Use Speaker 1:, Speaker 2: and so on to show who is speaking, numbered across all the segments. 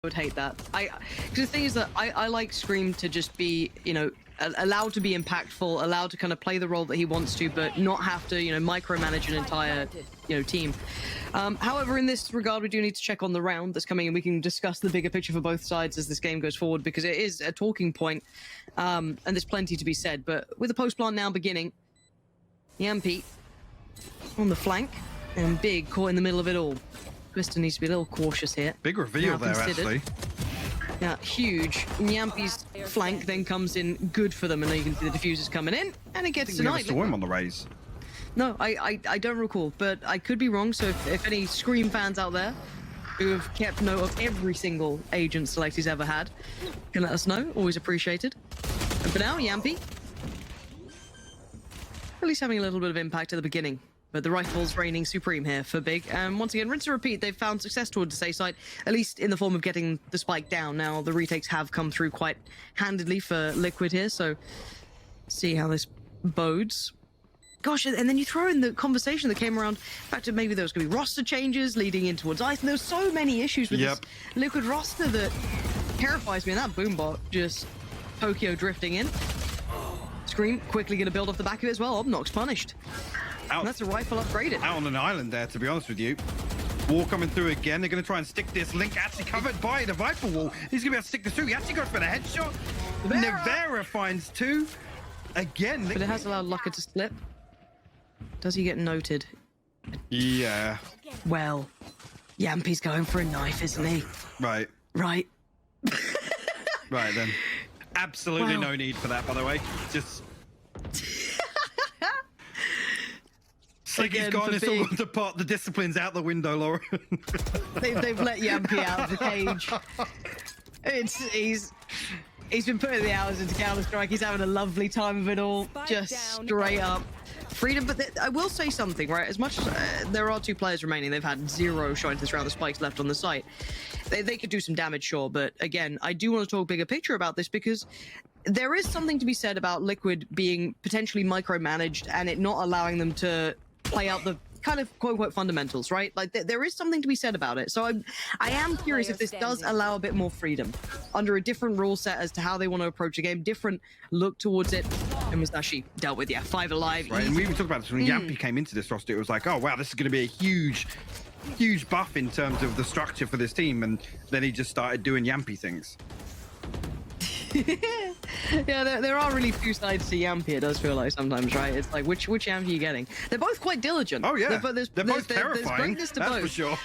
Speaker 1: would hate that. Because the thing is that I like Scream to just be, you know, allowed to be impactful, allowed to kind of play the role that he wants to, but not have to, you know, micromanage an entire, you know, team. However, in this regard, we do need to check on the round that's coming, and we can discuss the bigger picture for both sides as this game goes forward, because it is a talking point, and there's plenty to be said. But with the post plant now beginning, Jamppi on the flank, and Big caught in the middle of it all. Twisten needs to be a little cautious here.
Speaker 2: Big reveal there, actually.
Speaker 1: Yeah, huge. Jamppi's flank then comes in good for them, and then you can see the diffusers coming in, and it gets denied.
Speaker 2: I think we never saw him on the raise.
Speaker 1: No, I don't recall, but I could be wrong. So if any Scream fans out there who have kept note of every single agent select he's ever had, can let us know. Always appreciated. And for now, Jamppi at least having a little bit of impact at the beginning. But the rifle's reigning supreme here for Big. And once again, rinse and repeat, they've found success towards the A site, at least in the form of getting the spike down. Now, the retakes have come through quite handedly for Liquid here, so see how this bodes. Gosh, and then you throw in the conversation that came around, the fact that maybe there was going to be roster changes leading in towards Ice, and there were so many issues with this Liquid roster that terrifies me. And that boombot just Tokyo drifting in. Scream quickly going to build off the back of it as well. Obnoks punished. And that's a rifle upgraded.
Speaker 2: Out on an island there, to be honest with you. Wall coming through again. They're going to try and stick this. Link actually covered by the Viper wall. He's going to be able to stick this through. He actually goes for the headshot. Nivera finds two. Again.
Speaker 1: But it has allowed luckeRRR to slip. Does he get noted?
Speaker 2: Yeah.
Speaker 1: Well, Jamppi's going for a knife, isn't he?
Speaker 2: Right.
Speaker 1: Right.
Speaker 2: Right then. Absolutely no need for that, by the way. Just... Like he's gone, it's all to part the disciplines out the window, Laura.
Speaker 1: they've let Jamppi out of the cage. He's been putting the hours into Counter-Strike. He's having a lovely time of it all. Just straight up freedom. But I will say something, right? As much as there are two players remaining, they've had 0 shots this round. The spikes left on the site. They could do some damage, sure. But again, I do want to talk bigger picture about this, because there is something to be said about Liquid being potentially micromanaged and it not allowing them to play out the kind of quote-unquote fundamentals, right? Like there is something to be said about it. So I am curious if this does allow a bit more freedom under a different rule set as to how they want to approach a game, different look towards it. And Musashi dealt with, 5 alive.
Speaker 2: Right, and we even talked about this when Jamppi came into this roster. It was like, oh wow, this is going to be a huge buff in terms of the structure for this team. And then he just started doing Jamppi things.
Speaker 1: Yeah, there are really two sides to Jamppi, it does feel like sometimes, right? It's like, which Jamppi are you getting? They're both quite diligent.
Speaker 2: Oh, yeah.
Speaker 1: There's
Speaker 2: both terrifying.
Speaker 1: There's greatness to
Speaker 2: that's
Speaker 1: both.
Speaker 2: For sure.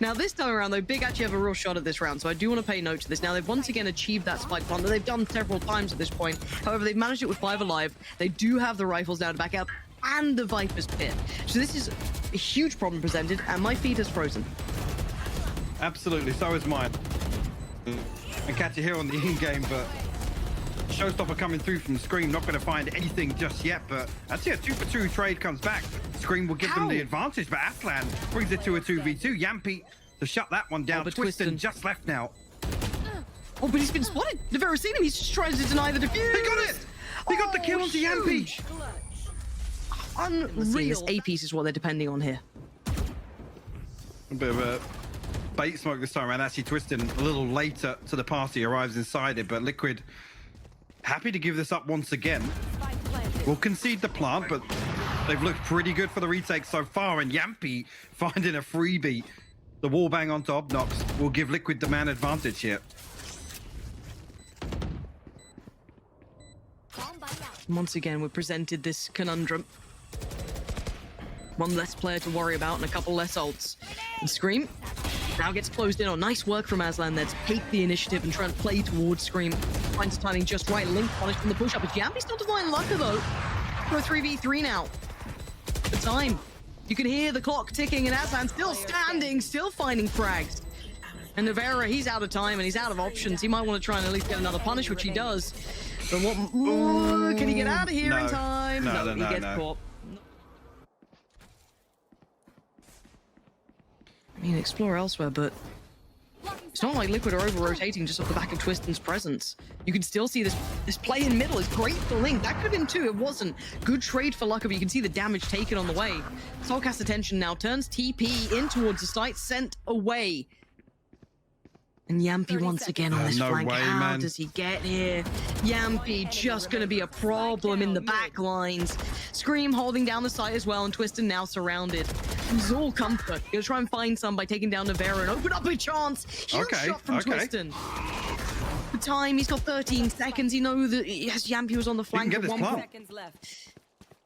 Speaker 1: Now, this time around, though, Big actually have a real shot at this round, so I do want to pay note to this. Now, they've once again achieved that spike plant that they've done several times at this point. However, they've managed it with 5 alive. They do have the rifles now to back up, and the Viper's pit. So this is a huge problem presented, and my feed has frozen.
Speaker 2: Absolutely, so is mine. And catch it here on the in-game, but Showstopper coming through from Scream, not going to find anything just yet, but actually a 2-for-2 trade comes back. Scream will give them the advantage, but AslaN brings it to a 2v2. Jamppi to shut that one down.
Speaker 1: But
Speaker 2: Twisten just left now.
Speaker 1: Oh, but he's been spotted. Nivera seen him. He's just trying to deny the defuse.
Speaker 2: He got it! He got the kill onto Jamppi.
Speaker 1: Unreal. A piece is what they're depending on here.
Speaker 2: A bit of a bait smoke this time around. Actually, Twisten a little later to the party, arrives inside it, but Liquid happy to give this up once again. We'll concede the plant, but they've looked pretty good for the retake so far, and Jamppi finding a freebie. The wall bang onto Obnoks will give Liquid the man advantage here.
Speaker 1: Once again, we're presented this conundrum. One less player to worry about and a couple less ults. And Scream now gets closed in on. Nice work from AslaN there to take the initiative and try and play towards Scream. Finds the timing just right. Link punished from the push-up. But Jamppi still defying luckeRRR, though. For a 3v3 now. The time. You can hear the clock ticking, and AslaN still standing, still finding frags. And Nivera, he's out of time and he's out of options. He might want to try and at least get another punish, which he does. But what? Ooh, can he get out of here in time? No, he gets caught. I mean, explore elsewhere, but it's not like Liquid are over-rotating just off the back of Twisten's presence. You can still see this play in middle is great for Link. That could have been 2, it wasn't. Good trade for luckeRRR, but you can see the damage taken on the way. soulcas attention now turns TP in towards the site, sent away. And Jamppi once again on this
Speaker 2: no
Speaker 1: flank.
Speaker 2: way,
Speaker 1: How
Speaker 2: man.
Speaker 1: does he get here? Jamppi just going to be a problem in the back lines. Scream holding down the site as well, and Twisten now surrounded. It's all comfort. He'll try and find some by taking down Nivera and open up a chance. Huge shot from Twisten. The time, he's got 13 seconds. He knows that yes, Jamppi was on the flank at 1 point.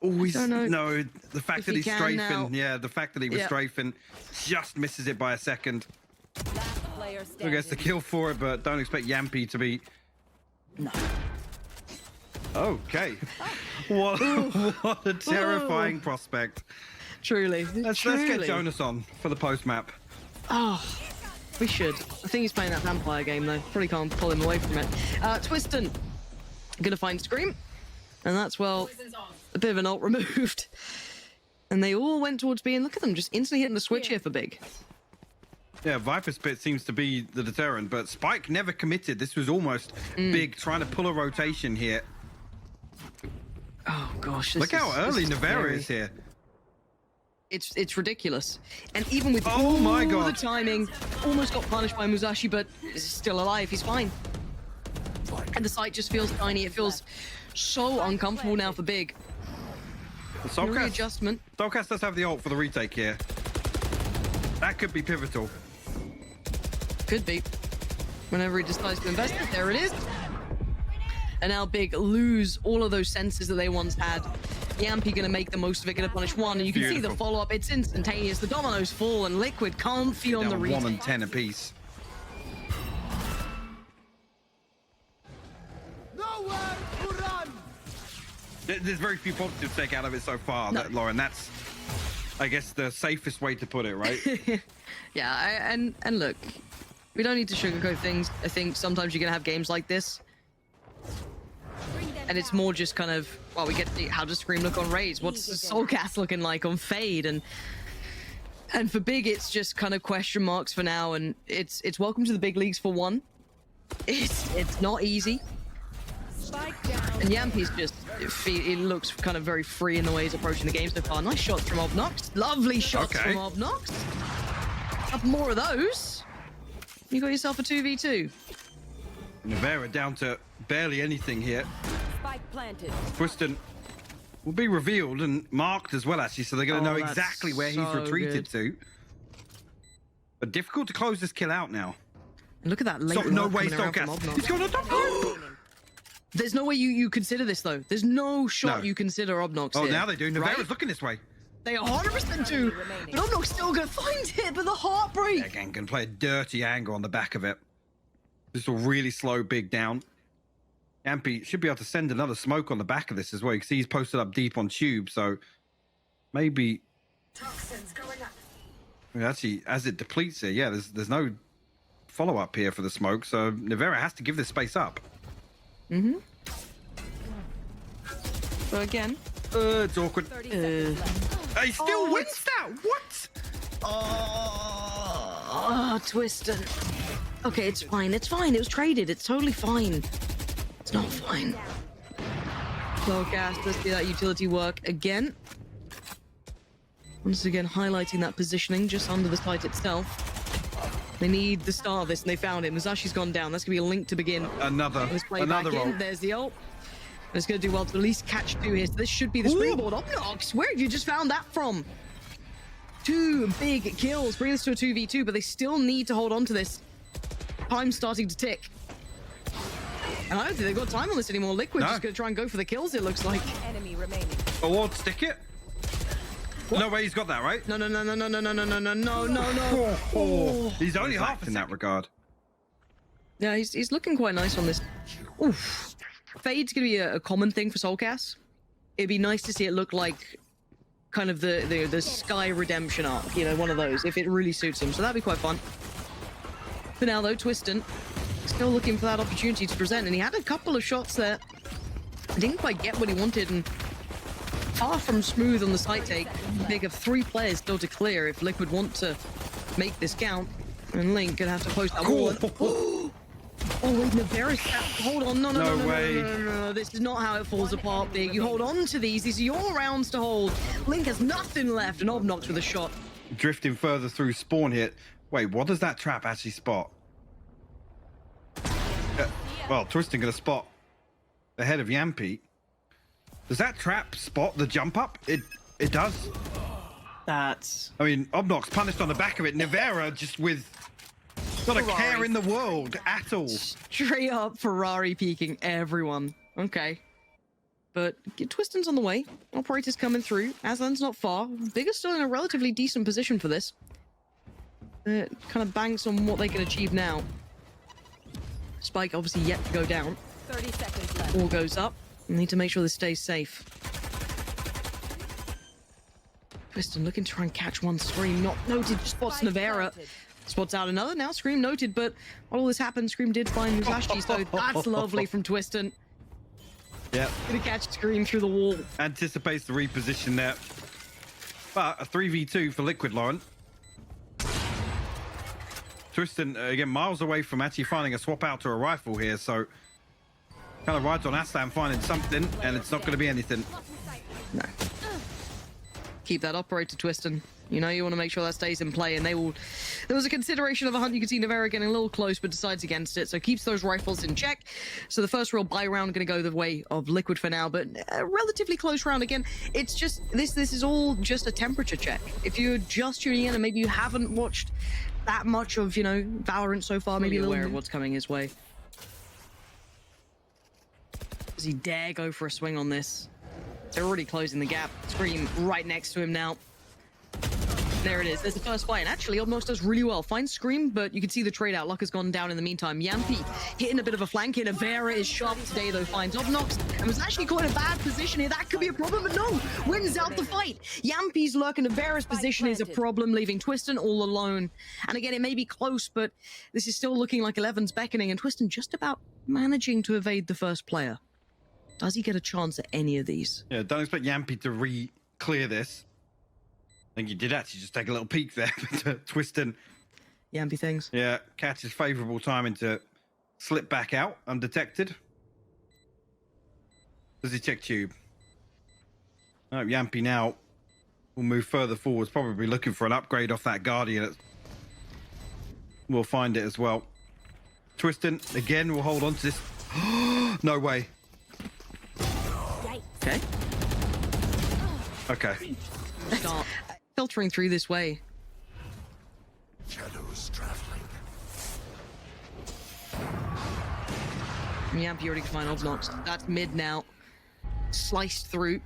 Speaker 2: Always no. The fact that he's strafing,
Speaker 1: now.
Speaker 2: yeah, the fact that he was strafing, just misses it by a second. Who gets the kill for it, but don't expect Jamppi to be.
Speaker 1: No.
Speaker 2: Okay. What a terrifying prospect.
Speaker 1: Truly.
Speaker 2: Let's get Jonas on for the post map.
Speaker 1: Oh, we should. I think he's playing that vampire game though. Probably can't pull him away from it. Twisten gonna find Scream, and that's well a bit of an ult removed. And they all went towards B, and look at them just instantly hitting the switch here for Big.
Speaker 2: Yeah, Viper Spit seems to be the deterrent, but Spike never committed. This was almost Big trying to pull a rotation here.
Speaker 1: Oh gosh!
Speaker 2: Look how early Nivera is here.
Speaker 1: It's ridiculous, and even with
Speaker 2: oh my god,
Speaker 1: the timing, almost got punished by Musashi, but is still alive. He's fine. And the site just feels tiny. It feels so uncomfortable now for Big.
Speaker 2: soulcas
Speaker 1: Readjustment.
Speaker 2: soulcas does have the ult for the retake here. That could be pivotal.
Speaker 1: Could be. Whenever he decides to invest it, there it is. And now Big lose all of those senses that they once had. Jamppi gonna make the most of it, gonna punish one, and you can see the follow-up. It's instantaneous. The dominoes fall, and Liquid can't feel on the retake.
Speaker 2: 1 and 10 apiece.
Speaker 3: Nowhere to run.
Speaker 2: There's very few positives to take out of it so far, Lauren. That's, I guess, the safest way to put it, right?
Speaker 1: Yeah, and look, we don't need to sugarcoat things. I think sometimes you're gonna have games like this, and it's more just kind of, well, we get to see how does Scream look on Raze, what's the soulcas looking like on Fade, and for Big it's just kind of question marks for now, and it's welcome to the big leagues for one. It's not easy. And Jamppi's just, it looks kind of very free in the way he's approaching the game so far. Nice shots from Obnoks. Lovely shots from Obnoks. Have more of those. You got yourself a 2v2.
Speaker 2: Nivera down to barely anything here.
Speaker 4: Spike planted.
Speaker 2: Twisten will be revealed and marked as well, actually, so they're going to know
Speaker 1: that's
Speaker 2: exactly where he's
Speaker 1: so
Speaker 2: retreated to. But difficult to close this kill out now.
Speaker 1: And look at that late
Speaker 2: No
Speaker 1: lock
Speaker 2: way,
Speaker 1: coming around from
Speaker 2: soulcas.
Speaker 1: Obnoks.
Speaker 2: He's going on top.
Speaker 1: There's no way you consider this, though. There's no shot you consider Obnoks here.
Speaker 2: Now they do. Nivera's
Speaker 1: right?
Speaker 2: looking this way.
Speaker 1: They 100% do. But Obnoks still going to find it, but the heartbreak.
Speaker 2: Again, going to play a dirty angle on the back of it. This will really slow Big down. Jamppi should be able to send another smoke on the back of this as well. You can see he's posted up deep on tube, so maybe...
Speaker 3: Toxins going up.
Speaker 2: Actually, as it depletes it, yeah, there's no follow-up here for the smoke, so Nivera has to give this space up.
Speaker 1: Mm-hmm. So again...
Speaker 2: it's awkward.
Speaker 1: Uh,
Speaker 2: He still wins that! What?
Speaker 1: Oh, Twisten. Okay, it's fine. It's fine. It was traded. It's totally fine. It's not fine. soulcas, let's see that utility work again. Once again, highlighting that positioning just under the site itself. They need the star of this, and they found it. Musashi's gone down. That's going to be a link to begin.
Speaker 2: Another
Speaker 1: roll.
Speaker 2: roll.
Speaker 1: There's the ult. And it's going to do well to at least catch two here. So this should be the springboard. Obnoks, where have you just found that from? 2 big kills, bring this to a 2v2, but they still need to hold on to this. Time's starting to tick. And I don't think they've got time on this anymore. Liquid's just going to try and go for the kills, it looks like.
Speaker 4: Enemy remaining.
Speaker 2: Award, stick it. What? No way he's got that, right?
Speaker 1: No.
Speaker 2: He's only half in that regard.
Speaker 1: Yeah, he's looking quite nice on this. Oof. Fade's going to be a common thing for soulcas. It'd be nice to see it look like kind of the Sky Redemption arc, you know, one of those, if it really suits him. So that'd be quite fun. For now, though, Twisten still looking for that opportunity to present, and he had a couple of shots there. Didn't quite get what he wanted, and far from smooth on the site take. Big of 3 players still to clear if Liquid want to make this count. And Link gonna have to post that wall. Oh wait, Nivera's hold on, no, this is not how it falls apart, Big. You hold on to these are your rounds to hold. Link has nothing left, and Obnoks with a shot.
Speaker 2: Drifting further through spawn here. Wait, what does that trap actually spot? Well, Twisten going to spot ahead of Jamppi. Does that trap spot the jump up? It does.
Speaker 1: That's...
Speaker 2: I mean, Obnoks punished on the back of it. Nivera just with not a care in the world at all.
Speaker 1: Straight up Ferrari peeking everyone. Okay. But Twisten's on the way. Operator's coming through. AslaN's not far. Bigger's still in a relatively decent position for this. Kind of banks on what they can achieve now. Spike obviously yet to go down.
Speaker 4: 30 seconds left.
Speaker 1: All goes up. Need to make sure this stays safe. Twisten looking to try and catch one. Scream not noted. Spots Nivera. Spots out another. Now Scream noted, but while all this happened, Scream did find musashi, so that's lovely from Twisten.
Speaker 2: Yeah.
Speaker 1: Gonna catch Scream through the wall.
Speaker 2: Anticipates the reposition there. But a 3v2 for Liquid, Lauren. Twisten, again, miles away from actually finding a swap out to a rifle here, so kind of rides on AslaN finding something, and it's not going to be anything.
Speaker 1: No. Keep that operator, Twisten. You know, you want to make sure that stays in play, and they will... There was a consideration of a hunt. You can see Nivera getting a little close, but decides against it, so keeps those rifles in check. So the first real buy round going to go the way of Liquid for now, but a relatively close round. Again, it's just... This is all just a temperature check. If you're just tuning in and maybe you haven't watched that much of, you know, Valorant so far, maybe a little aware of what's coming his way. Does he dare go for a swing on this? They're already closing the gap. Scream right next to him now. There it is. There's the first fight. And actually, Obnoks does really well. Finds Scream, but you can see the trade out. Luck has gone down in the meantime. Jamppi hitting a bit of a flank here. Nivera is sharp today, though. Finds Obnoks and was actually caught in a bad position here. That could be a problem, but no. Wins out the fight. Jamppi's lurk and Nivera's position is a problem, leaving Twisten all alone. And again, it may be close, but this is still looking like 11's beckoning. And Twisten just about managing to evade the first player. Does he get a chance at any of these?
Speaker 2: Yeah, don't expect Jamppi to re-clear this. I think he did actually just take a little peek there to Twisten.
Speaker 1: Jamppi things.
Speaker 2: Yeah, catches favourable timing to slip back out undetected. Does he check tube? Oh, Jamppi now will move further forwards, probably looking for an upgrade off that Guardian. We'll find it as well. Twisten, again, will hold on to this. No way.
Speaker 1: Okay.
Speaker 2: Okay.
Speaker 1: Start filtering through this way.
Speaker 3: Shadows traveling.
Speaker 1: Jamppi already find Obnoks. That's mid now. Sliced through.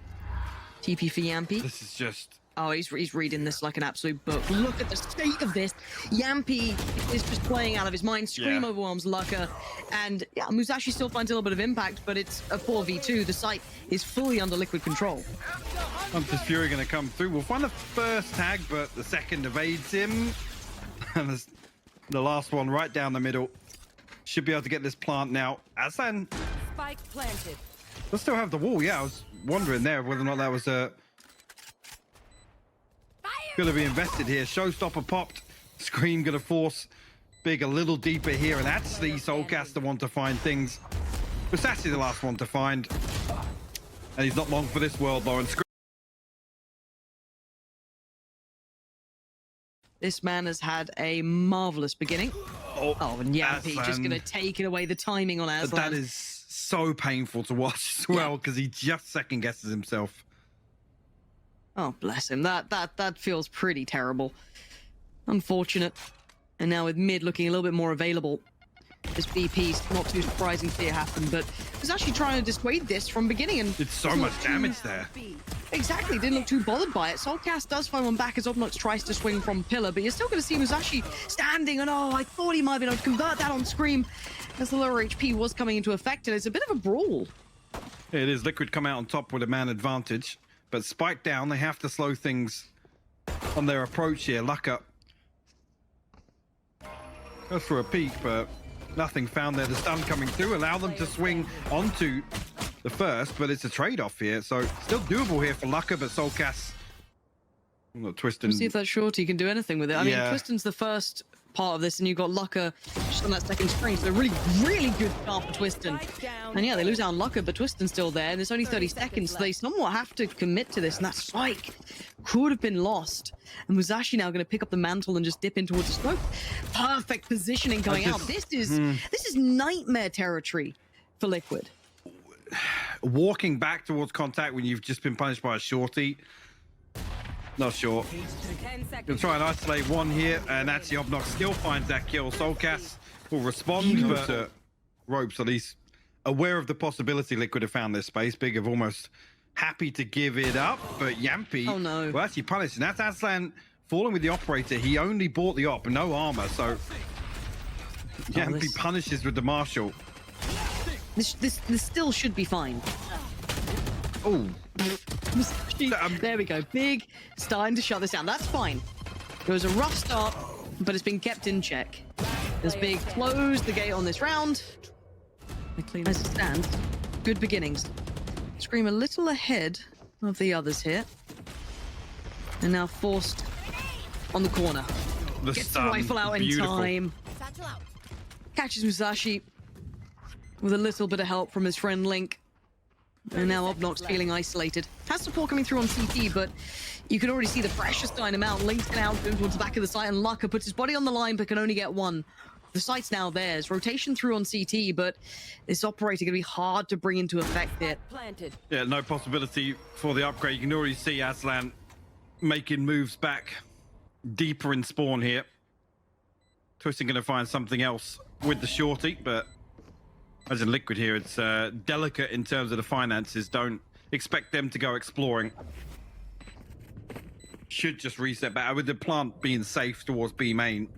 Speaker 1: TP for Jamppi.
Speaker 2: This is just...
Speaker 1: Oh, he's reading this like an absolute book. Look at the state of this. Jamppi is just playing out of his mind. Scream overwhelms luckeRRR. And yeah, musashi still finds a little bit of impact, but it's a 4v2. The site is fully under Liquid control.
Speaker 2: Hunter's Fury going to come through. We'll find the first tag, but the second evades him. And there's the last one right down the middle. Should be able to get this plant now. AslaN
Speaker 4: Spike planted.
Speaker 2: We'll still have the wall. Yeah, I was wondering there whether or not that was a... Gonna be invested here. Showstopper popped. Scream gonna force Big a little deeper here, and actually soulcas the one to find things. But actually the last one to find. And he's not long for this world, Lauren.
Speaker 1: This man has had a marvelous beginning. Oh, and Jamppi just gonna take it away. The timing on AslaN.
Speaker 2: That is so painful to watch as well, because he just second guesses himself.
Speaker 1: Oh, bless him. That feels pretty terrible. Unfortunate. And now with mid looking a little bit more available. This BP's not too surprising to see it happen, but was actually trying to dissuade this from beginning, and
Speaker 2: it's so much damage there.
Speaker 1: Exactly, didn't look too bothered by it. soulcas does find one back as Obnoks tries to swing from pillar, but you're still going to see Musashi standing, and oh, I thought he might have been able to convert that on Scream as the lower HP was coming into effect, and it's a bit of a brawl.
Speaker 2: It is. Liquid come out on top with a man advantage, but Spike down, they have to slow things on their approach here. luckeRRR goes for a peek, but nothing found there. The stun coming through, allow them to swing onto the first, but it's a trade-off here, so still doable here for luckeRRR, but soulcas... Twisten...
Speaker 1: See if that shorty can do anything with it. I mean, Twisten's the first part of this, and you've got luckeRRR just on that second screen. So really, really good start for Twisten. And yeah, they lose out on luckeRRR, but Twisten's still there, and there's only 30 seconds, so they somewhat have to commit to this, and that spike could have been lost. And musashi now going to pick up the mantle and just dip in towards the smoke. Perfect positioning going out. This is nightmare territory for Liquid.
Speaker 2: Walking back towards contact when you've just been punished by a shorty. Not sure.
Speaker 4: 10 seconds.
Speaker 2: Gonna try and isolate one here, and actually Obnoks still finds that kill. Soulcas will respond, but ropes, at least aware of the possibility Liquid have found this space. Big have almost happy to give it up, but Jamppi will actually punish. And that's AslaN falling with the operator. He only bought the op, no armor, so Jamppi punishes with the marshal.
Speaker 1: This still should be fine.
Speaker 2: Oh.
Speaker 1: There we go. Big starting to shut this down. That's fine. It was a rough start, but it's been kept in check. As Big closed the gate on this round. As it stands, good beginnings. Scream a little ahead of the others here. And now forced on the corner. Gets the rifle out in time. Catches musashi with a little bit of help from his friend Link. And now Obnoks feeling isolated. Has support coming through on CT, but you can already see the pressure starting him out. Link's going out towards the back of the site, and luckeRRR puts his body on the line, but can only get one. The site's now theirs. Rotation through on CT, but this operator going to be hard to bring into effect here.
Speaker 4: Planted.
Speaker 2: Yeah, no possibility for the upgrade. You can already see AslaN making moves back deeper in spawn here. Twisten going to find something else with the shorty, but as in Liquid here, it's delicate in terms of the finances. Don't expect them to go exploring. Should just reset back with the plant being safe towards B main.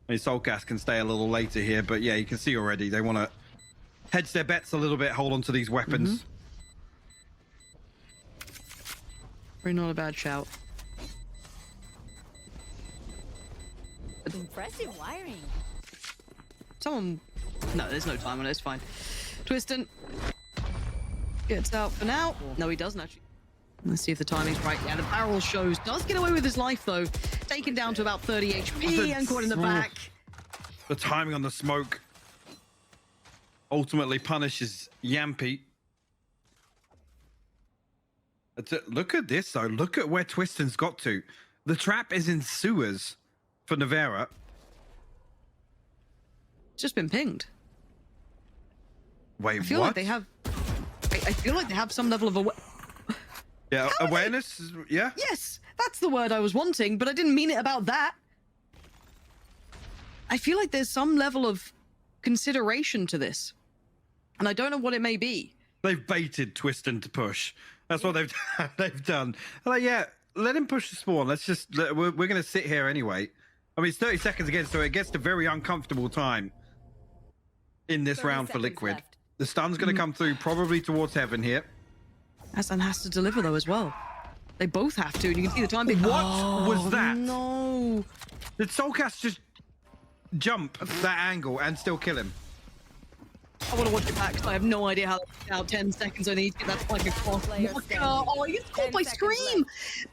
Speaker 2: I mean, soulcas can stay a little later here, but yeah, you can see already they want to hedge their bets a little bit, hold on to these weapons.
Speaker 1: Very not a bad shout.
Speaker 4: Impressive wiring.
Speaker 1: Someone... No, there's no time on it. It's fine. Twisten gets out for now. No, he doesn't actually. Let's see if the timing's right. Yeah, the barrel shows. Does get away with his life, though. Taken down to about 30 HP and caught in the back.
Speaker 2: The timing on the smoke ultimately punishes Jamppi. Look at this, though. Look at where Twisten's got to. The trap is in sewers for Nivera.
Speaker 1: It's just been pinged.
Speaker 2: Wait,
Speaker 1: I feel like they have... I feel like they have some level of
Speaker 2: awareness. Yeah.
Speaker 1: Yes, that's the word I was wanting, but I didn't mean it about that. I feel like there's some level of consideration to this, and I don't know what it may be.
Speaker 2: They've baited Twisten to push. That's what they've done. Like, yeah, let him push the spawn. Let's just we're going to sit here anyway. I mean, it's 30 seconds again, so it gets to very uncomfortable time in this round for Liquid.
Speaker 4: Left.
Speaker 2: The stun's going to come through probably towards heaven here.
Speaker 1: AslaN has to deliver, though, as well. They both have to, and you can see the time being...
Speaker 2: What was that?
Speaker 1: No.
Speaker 2: Did soulcas just jump that angle and still kill him?
Speaker 1: I want to watch it back, because I have no idea how that's out. 10 seconds, I need to get that spike across. Oh, he gets caught by Scream!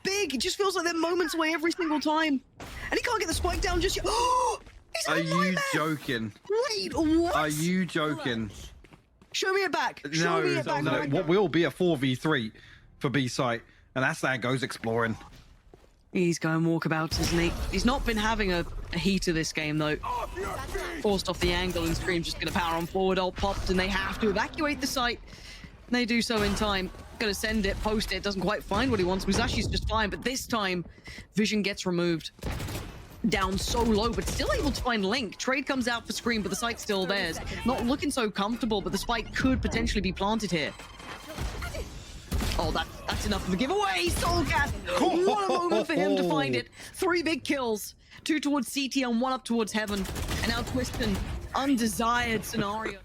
Speaker 1: Big, it just feels like they're moments away every single time. And he can't get the spike down just yet. Oh!
Speaker 2: Are you joking?
Speaker 1: Wait, what?
Speaker 2: Are you joking?
Speaker 1: Show me it back. Show me it back.
Speaker 2: No. What will be a 4v3 for B site, and AslaN goes exploring.
Speaker 1: He's going walkabouts, isn't he? He's not been having a heat of this game, though. Forced off the angle, and Scream's just going to power on forward. Ult popped, and they have to evacuate the site. They do so in time. Going to send it, post it. Doesn't quite find what he wants. Musashi's just fine, but this time, vision gets removed. Down so low, but still able to find Link. Trade comes out for Scream, but the site's still theirs. Not looking so comfortable, but the spike could potentially be planted here. Oh, that's enough of a giveaway. soulcas! What a moment for him to find it. 3 big kills. 2 towards CT and 1 up towards heaven. And now Twisten, undesired scenario.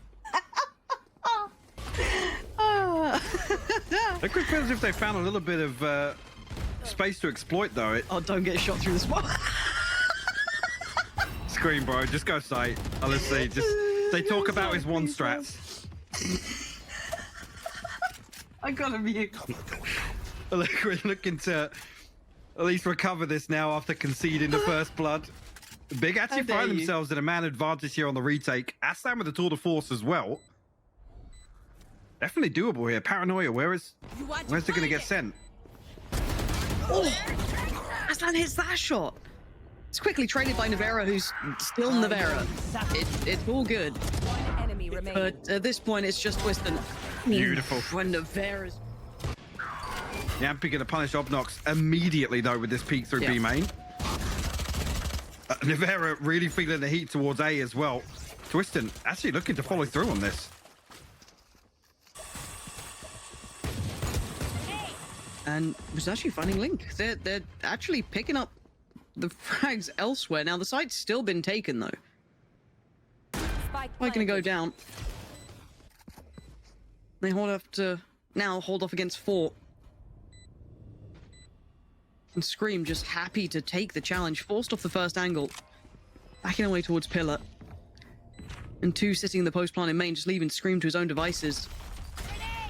Speaker 2: Liquid feels as if they found a little bit of space to exploit, though.
Speaker 1: Oh, don't get shot through the spot.
Speaker 2: Scream, bro. Just go sight. Honestly, they talk about his one strats.
Speaker 1: I gotta mute.
Speaker 2: We're looking to at least recover this now after conceding the first blood. Big actually find themselves in a man advantage here on the retake. AslaN with the tour de force as well. Definitely doable here. Paranoia, where's it going to get sent?
Speaker 1: Oh, AslaN hits that shot. It's quickly traded by Nivera, who's still Nivera. It's all good.
Speaker 4: One enemy remaining.
Speaker 1: But at this point, it's just Twisten.
Speaker 2: Beautiful.
Speaker 1: When Nivera's...
Speaker 2: Jamppi going to punish Obnoks immediately, though, with this peek through B main. Nivera really feeling the heat towards A as well. Twisten actually looking to follow through on this.
Speaker 1: And was actually finding Link. They're actually picking up the frags elsewhere. Now, the site's still been taken, though.
Speaker 4: Spike
Speaker 1: Going to go down. They hold up to... Now hold off against 4. And Scream just happy to take the challenge. Forced off the first angle. Backing away towards Pillar. And 2 sitting in the post plant in main, just leaving Scream to his own devices.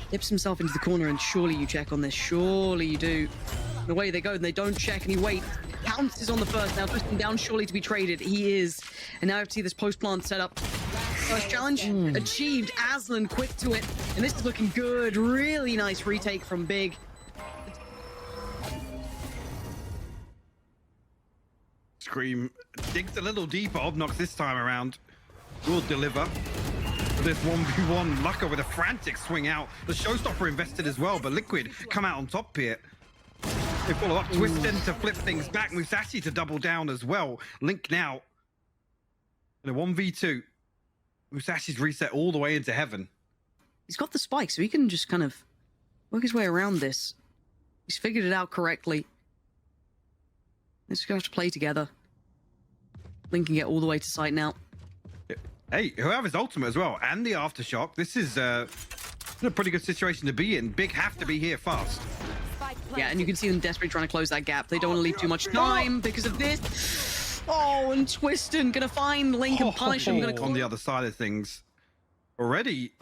Speaker 1: Dips himself into the corner, and surely you check on this. Surely you do. The way they go, and they don't check, and he waits. Pounces on the first, now Twisten down, surely to be traded. He is. And now I have to see this post plant set up. First challenge achieved. AslaN quick to it. And this is looking good. Really nice retake from Big.
Speaker 2: Scream digs a little deeper. Obnoks this time around will deliver. This 1v1, luckeRRR with a frantic swing out. The showstopper invested as well, but Liquid come out on top here. They follow up Twisten to flip things back. Musashi to double down as well. Link now in a 1v2. Musashi's reset all the way into heaven.
Speaker 1: He's got the spike, so he can just kind of work his way around this. He's figured it out correctly. They're just going to have to play together. Link can get all the way to site now.
Speaker 2: Hey, who have his ultimate as well, and the aftershock. This is a pretty good situation to be in. Big have to be here fast.
Speaker 1: Yeah, and you can see them desperately trying to close that gap. They don't want to leave too much time because of this. Oh, and Twisten gonna find Link and punish him.
Speaker 2: On the other side of things, already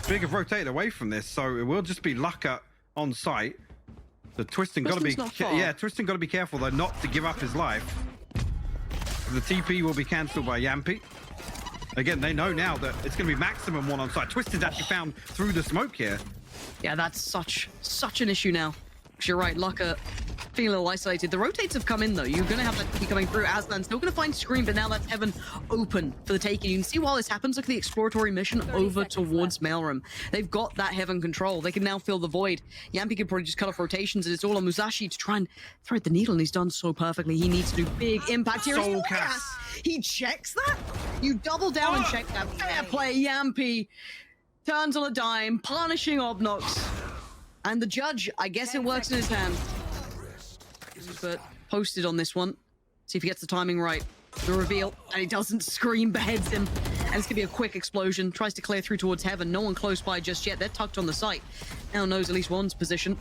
Speaker 2: Big have rotated away from this, so it will just be luckeRRR on site. The Twisten got to be, Twisten got to be careful though not to give up his life. The TP will be cancelled by Jamppi. Again, they know now that it's going to be maximum 1 on site. Twisten's actually found through the smoke here.
Speaker 1: Yeah, that's such an issue now. Because you're right, luckeRRR feeling a little isolated. The rotates have come in though. You're going to have that TP coming through. AslaN still going to find Scream, but now that's heaven open for the taking. You can see while this happens, look at the exploratory mission over towards Mailroom. They've got that heaven control. They can now fill the void. Jamppi can probably just cut off rotations, and it's all on Musashi to try and thread the needle, and he's done so perfectly. He needs to do big impact here.
Speaker 2: Soulcas.
Speaker 1: He checks that? You double down and check that. Fair play, Jamppi. Turns on a dime, punishing Obnoks. And the judge, I guess it works in his hand. But posted on this one. See if he gets the timing right. The reveal, and he doesn't. Scream beheads him. And it's gonna be a quick explosion. Tries to clear through towards heaven. No one close by just yet. They're tucked on the site. Now knows at least one's position.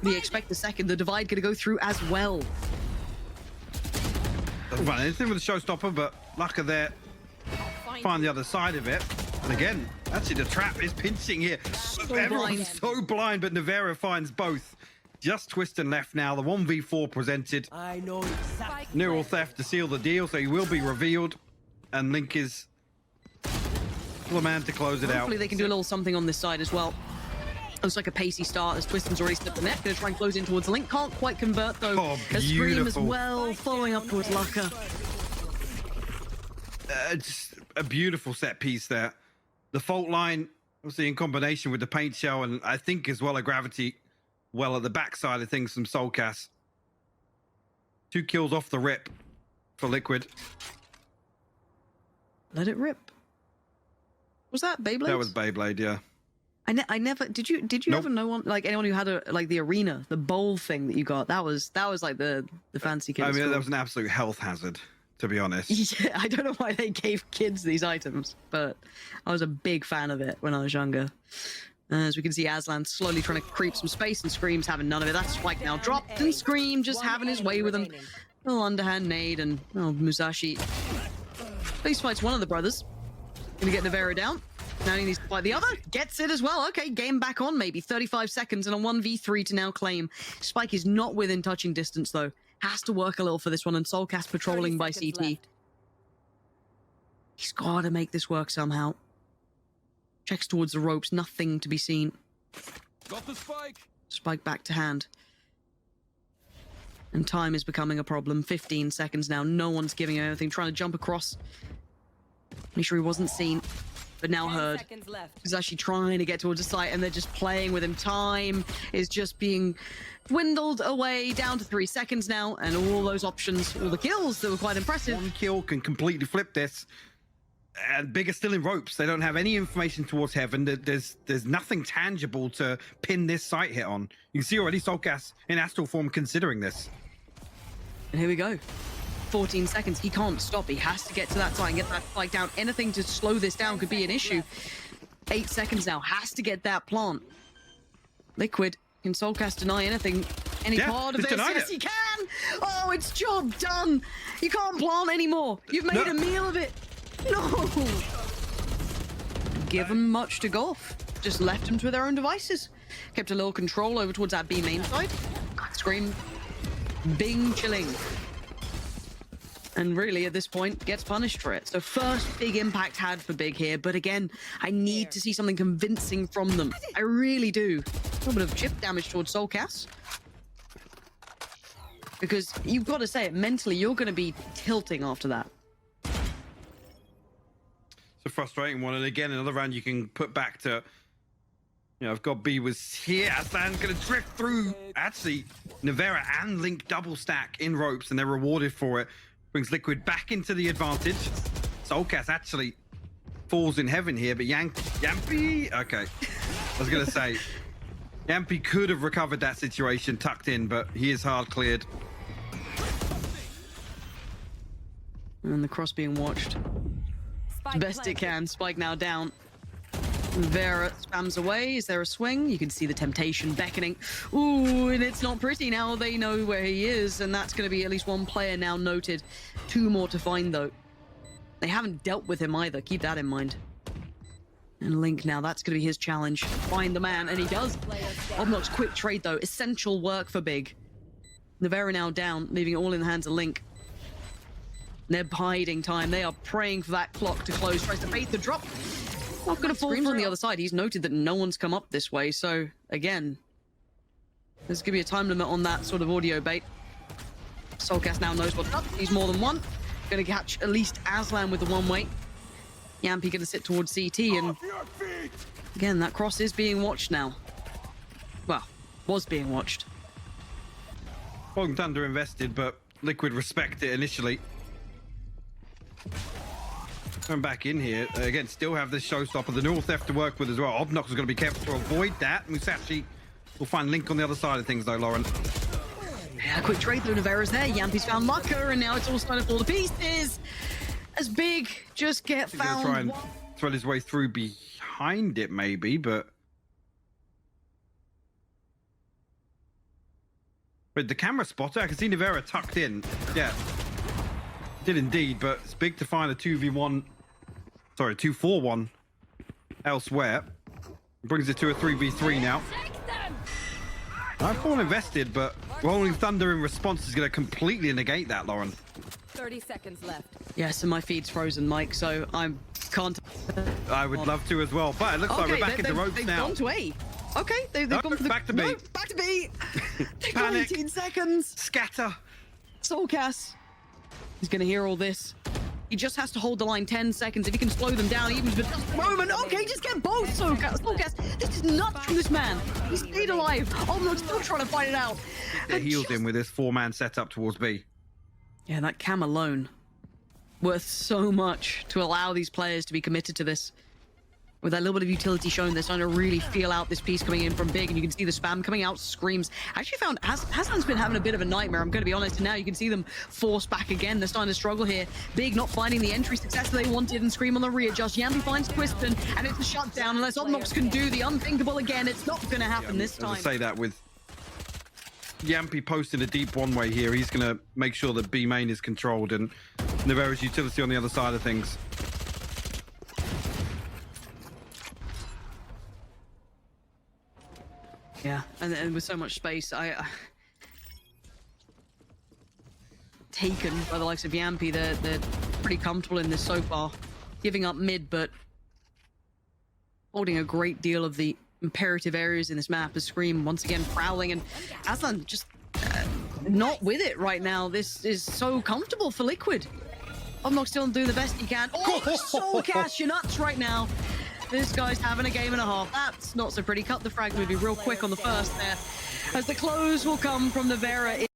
Speaker 1: We expect the second. The divide gonna go through as well.
Speaker 2: Doesn't find anything with the showstopper, but luckeRRR there. Find the other side of it. And again, actually the trap is pinching here. Everyone's so blind, but Nivera finds both. Just Twisten left now. The 1v4 presented.
Speaker 3: I know exactly.
Speaker 2: Neural theft to seal the deal, so he will be revealed. And Link is the man to close it out.
Speaker 1: Hopefully they can do a little something on this side as well. Looks like a pacey start as Twisten's already slipped the net. Gonna try and close in towards Link. Can't quite convert though.
Speaker 2: Oh,
Speaker 1: as Scream as
Speaker 2: beautiful.
Speaker 1: well, following up towards luckeRRR.
Speaker 2: Just a beautiful set piece there. The fault line, obviously in combination with the paint shell, and I think as well a gravity well at the backside of things from soulcas. 2 kills off the rip for Liquid.
Speaker 1: Let it rip. Was that Beyblade?
Speaker 2: That was Beyblade, yeah.
Speaker 1: I never did you ever know one, like anyone who had a like the arena, the bowl thing that you got? That was like the fancy kids.
Speaker 2: I mean, that was an absolute health hazard, to be honest.
Speaker 1: Yeah, I don't know why they gave kids these items, but I was a big fan of it when I was younger. As we can see, AslaN slowly trying to creep some space, and Scream's having none of it. That spike now dropped, and Scream just having his way with him. A little underhand nade, and Musashi face fights one of the brothers. Gonna get Nivera down. Now he needs to fight the other. Gets it as well. Okay, game back on maybe. 35 seconds and a 1v3 to now claim. Spike is not within touching distance though. has to work a little for this one, and soulcas patrolling by
Speaker 4: 30
Speaker 1: CT.
Speaker 4: seconds left.
Speaker 1: He's got to make this work somehow. Checks towards the ropes, nothing to be seen.
Speaker 5: Got the spike.
Speaker 1: Spike back to hand. And time is becoming a problem. 15 seconds now. No one's giving him anything. Trying to jump across. Make sure he wasn't seen, but now
Speaker 4: 10
Speaker 1: heard.
Speaker 4: seconds left.
Speaker 1: He's actually trying to get towards the site, and they're just playing with him. Time is just being dwindled away down to 3 seconds now, and all those options, all the kills that were quite impressive.
Speaker 2: One kill can completely flip this. And Big are still in ropes. They don't have any information towards heaven. There's nothing tangible to pin this sight hit on. You can see already soulcas in astral form considering this.
Speaker 1: And here we go. 14 seconds. He can't stop. He has to get to that site and get that spike down. Anything to slow this down could be an issue. 8 seconds now. Has to get that plant. Liquid, can soulcas deny anything? Any part of
Speaker 2: just
Speaker 1: this?
Speaker 2: denied
Speaker 1: Yes,
Speaker 2: it.
Speaker 1: he can! Oh, it's job done! You can't plant anymore. You've made
Speaker 2: No.
Speaker 1: a meal of it. No! Given much to golf. Just left them to their own devices. Kept a little control over towards that B main side. Scream. Bing chilling. And really, at this point, gets punished for it. So first big impact had for Big here, but again, I need to see something convincing from them. I really do. A little bit of chip damage towards soulcas. Because you've got to say it, mentally, you're going to be tilting after that.
Speaker 2: It's a frustrating one. And again, another round you can put back to, you know, I've got B was here. AslaN's going to drift through. Actually, Nivera and Link double stack in ropes, and they're rewarded for it. Brings Liquid back into the advantage. soulcas actually falls in heaven here, but Jamppi, okay. I was going to say, Jamppi could have recovered that situation tucked in, but he is hard cleared.
Speaker 1: And the cross being watched.
Speaker 4: Spike
Speaker 1: Best it
Speaker 4: planted.
Speaker 1: can. Spike now down. Vera spams away. Is there a swing? You can see the temptation beckoning. Ooh, and it's not pretty. Now they know where he is, and that's going to be at least one player now noted. 2 more to find, though. They haven't dealt with him either. Keep that in mind. And Link now, that's going to be his challenge. Find the man, and he does. Obnoks quick trade, though. Essential work for Big. Nivera now down, leaving it all in the hands of Link. They're biding time. They are praying for that clock to close. Tries to bait the drop. Not going to fall on the other side. He's noted that no one's come up this way. So, again, there's going to be a time limit on that sort of audio bait. soulcas now knows what's up. He's more than one. Going to catch at least AslaN with the one-way. Jamppi going to sit towards CT. And, again, that cross is being watched now. Well, was being watched.
Speaker 2: Long Thunder invested, but Liquid respect it initially. Coming back in here, again, still have this showstopper. The North have to work with as well. Obnoks is going to be careful to avoid that. Musashi will find Link on the other side of things, though, Lauren.
Speaker 1: Yeah, quick trade through. Nivera's there. Jamppi's found luckeRRR, and now it's all starting to fall to pieces. As Big just get
Speaker 2: He's going to try and
Speaker 1: found.
Speaker 2: thread his way through behind it, maybe, but... But the camera spotter, I can see Nivera tucked in. Yeah. Did indeed, but it's Big to find a 2v1... Sorry, 2-4-1 elsewhere. Brings it to a 3v3 now. I've fallen invested, but Rolling Thunder in response is going to completely negate that, Lauren.
Speaker 4: 30 seconds left.
Speaker 1: Yes, and my feed's frozen, Mike, so I can't.
Speaker 2: I would love to as well, but it looks like we're back in the ropes
Speaker 1: they've
Speaker 2: now.
Speaker 1: gone to A. Okay, they've
Speaker 2: No,
Speaker 1: gone for the...
Speaker 2: back to B.
Speaker 1: No, back to B. They've got
Speaker 2: Panic.
Speaker 1: 18 seconds.
Speaker 2: Scatter.
Speaker 1: soulcas. He's going to hear all this. He just has to hold the line 10 seconds. If he can slow them down even for just a moment. Okay, just get both soulcas. This is nuts from this man. He stayed alive. Obnoks still trying to fight it out.
Speaker 2: Their
Speaker 1: And
Speaker 2: heels
Speaker 1: just-
Speaker 2: in with this 4-man setup towards B.
Speaker 1: Yeah, that cam alone worth so much to allow these players to be committed to this. With that little bit of utility shown, they're starting to really feel out this piece coming in from Big, and you can see the spam coming out, screams. I actually found AslaN's been having a bit of a nightmare, I'm going to be honest, and now you can see them force back again. They're starting to struggle here. Big not finding the entry success that they wanted, and Scream on the readjust. Jamppi finds Twisten, and it's a shutdown. Unless Obnoks can do the unthinkable again, it's not going to happen this time.
Speaker 2: As I say that with Jamppi posting a deep one-way here, he's going to make sure that B main is controlled, and Nivera's utility on the other side of things.
Speaker 1: Yeah, and with so much space, taken by the likes of Jamppi. They're pretty comfortable in this so far, giving up mid, but holding a great deal of the imperative areas in this map. As Scream once again prowling, and AslaN just not with it right now. This is so comfortable for Liquid. Obnoks still doing the best he can. Oh, soulcas, you're nuts right now. This guy's having a game and a half. That's not so pretty. Cut the frag movie real quick on the first there, as the close will come from Nivera.